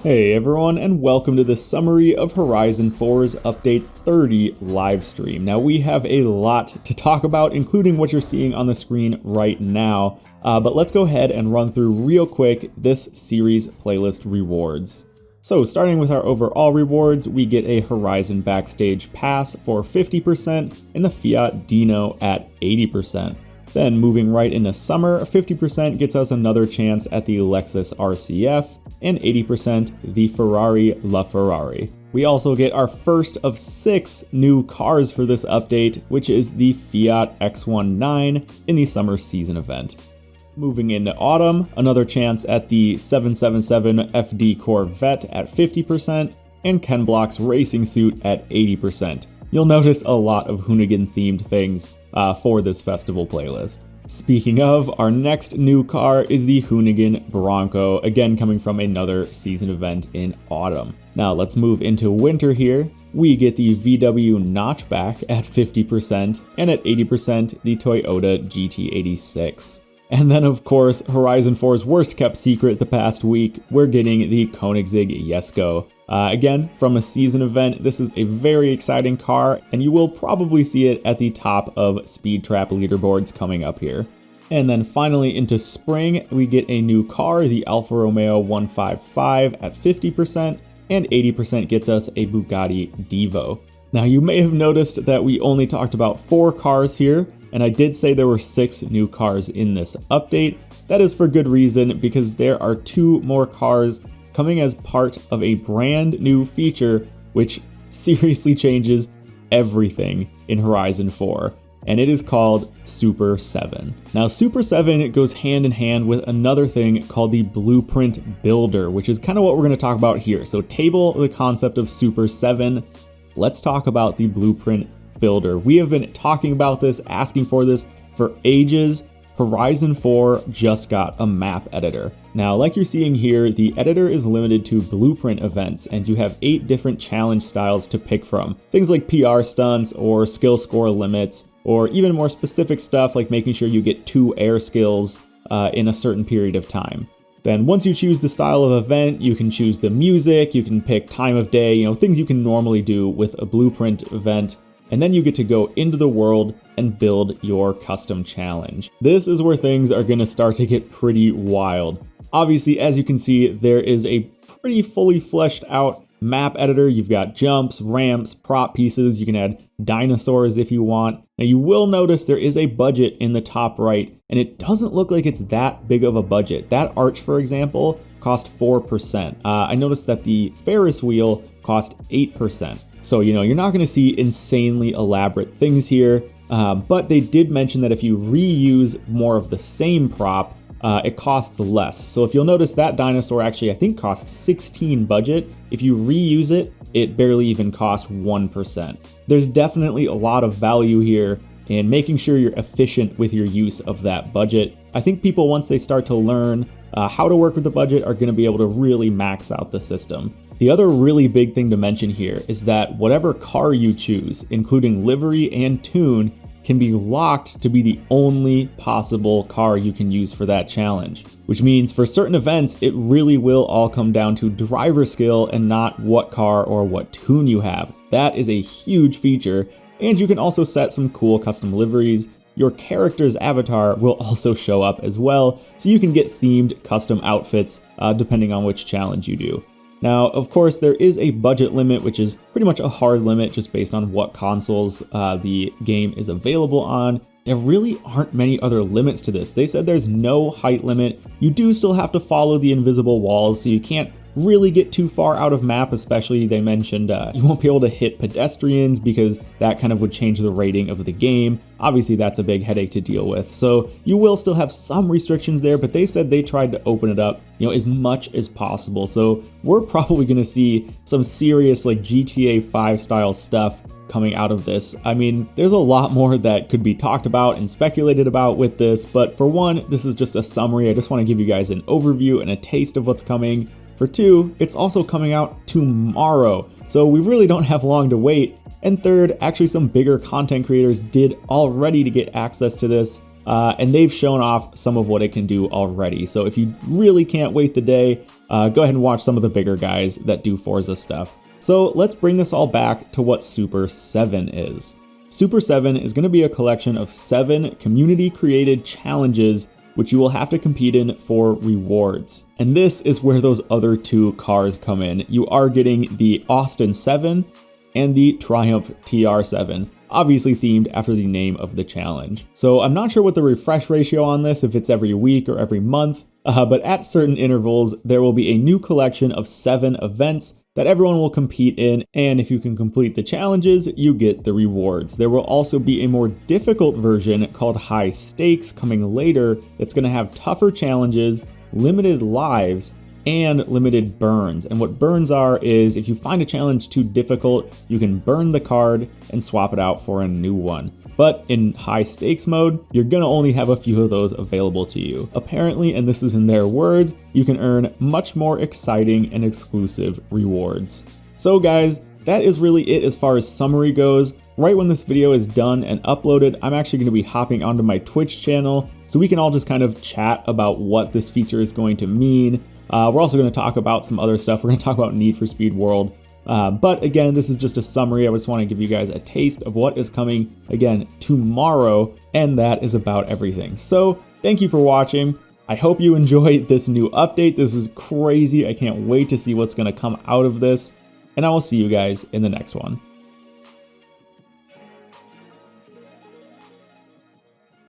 Hey everyone, and welcome to the summary of Horizon 4's Update 30 livestream. Now we have a lot to talk about, including what you're seeing on the screen right now, but let's go ahead and run through real quick this series playlist rewards. So starting with our overall rewards, we get a Horizon Backstage Pass for 50% and the Fiat Dino at 80%. Then moving right into summer, 50% gets us another chance at the Lexus RCF, and 80% the Ferrari LaFerrari. We also get our first of 6 new cars for this update, which is the Fiat X19 in the summer season event. Moving into autumn, another chance at the 777 FD Corvette at 50%, and Ken Block's racing suit at 80%. You'll notice a lot of Hoonigan themed things for this festival playlist. Speaking of, our next new car is the Hoonigan Bronco, again coming from another season event in autumn. Now let's move into winter here. We get the VW Notchback at 50%, and at 80% the Toyota GT86. And then of course, Horizon 4's worst kept secret the past week, we're getting the Koenigsegg Jesko. Again, from a season event, this is a very exciting car, and you will probably see it at the top of Speed Trap leaderboards coming up here. And then finally into spring, we get a new car, the Alfa Romeo 155 at 50%, and 80% gets us a Bugatti Divo. Now you may have noticed that we only talked about 4 cars here, and I did say there were 6 new cars in this update. That is for good reason, because there are 2 more cars coming as part of a brand new feature which seriously changes everything in Horizon 4, and it is called Super 7. Now Super 7 goes hand in hand with another thing called the Blueprint Builder, which is kind of what we're going to talk about here. So table the concept of Super 7, let's talk about the Blueprint Builder. We have been talking about this, asking for this for ages. Horizon 4 just got a map editor. Now, like you're seeing here, the editor is limited to blueprint events, and you have 8 different challenge styles to pick from. Things like PR stunts or skill score limits, or even more specific stuff like making sure you get 2 air skills in a certain period of time. Then once you choose the style of event, you can choose the music, you can pick time of day, things you can normally do with a blueprint event. And then you get to go into the world and build your custom challenge. This is where things are going to start to get pretty wild. Obviously, as you can see, there is a pretty fully fleshed out map editor. You've got jumps, ramps, prop pieces. You can add dinosaurs if you want. Now you will notice there is a budget in the top right, and it doesn't look like it's that big of a budget. That arch, for example, cost 4%. I noticed that the Ferris wheel cost 8%. So, you're not going to see insanely elaborate things here, but they did mention that if you reuse more of the same prop, it costs less. So if you'll notice, that dinosaur actually, I think, costs 16 budget. If you reuse it, it barely even costs 1%. There's definitely a lot of value here in making sure you're efficient with your use of that budget. I think people, once they start to learn how to work with the budget, are going to be able to really max out the system. The other really big thing to mention here is that whatever car you choose, including livery and tune, can be locked to be the only possible car you can use for that challenge. Which means for certain events, it really will all come down to driver skill and not what car or what tune you have. That is a huge feature, and you can also set some cool custom liveries. Your character's avatar will also show up as well, so you can get themed custom outfits depending on which challenge you do. Now, of course, there is a budget limit, which is pretty much a hard limit just based on what consoles the game is available on. There really aren't many other limits to this. They said there's no height limit. You do still have to follow the invisible walls, so you can't really get too far out of map, especially they mentioned you won't be able to hit pedestrians because that kind of would change the rating of the game. Obviously that's a big headache to deal with, so you will still have some restrictions there, but they said they tried to open it up as much as possible. So we're probably going to see some serious like GTA 5 style stuff coming out of this. I mean, there's a lot more that could be talked about and speculated about with this, but for one, this is just a summary. I just want to give you guys an overview and a taste of what's coming. For 2, it's also coming out tomorrow, so we really don't have long to wait. And 3rd, actually some bigger content creators did already to get access to this, and they've shown off some of what it can do already. So if you really can't wait the day, go ahead and watch some of the bigger guys that do Forza stuff. So let's bring this all back to what Super 7 is. Super 7 is going to be a collection of 7 community-created challenges which you will have to compete in for rewards. And this is where those other 2 cars come in. You are getting the Austin 7 and the Triumph TR7, obviously themed after the name of the challenge. So I'm not sure what the refresh ratio on this, if it's every week or every month, but at certain intervals, there will be a new collection of 7 events that everyone will compete in, and if you can complete the challenges, you get the rewards. There will also be a more difficult version called High Stakes coming later that's going to have tougher challenges, limited lives, and limited burns. And what burns are is if you find a challenge too difficult, you can burn the card and swap it out for a new one. But in high stakes mode, you're gonna only have a few of those available to you. Apparently, and this is in their words, you can earn much more exciting and exclusive rewards. So guys, that is really it as far as summary goes. Right when this video is done and uploaded, I'm actually going to be hopping onto my Twitch channel so we can all just kind of chat about what this feature is going to mean. We're also going to talk about some other stuff. We're going to talk about Need for Speed World. But again, this is just a summary. I just want to give you guys a taste of what is coming again tomorrow, and that is about everything. So thank you for watching. I hope you enjoyed this new update. This is crazy. I can't wait to see what's going to come out of this, and I will see you guys in the next one.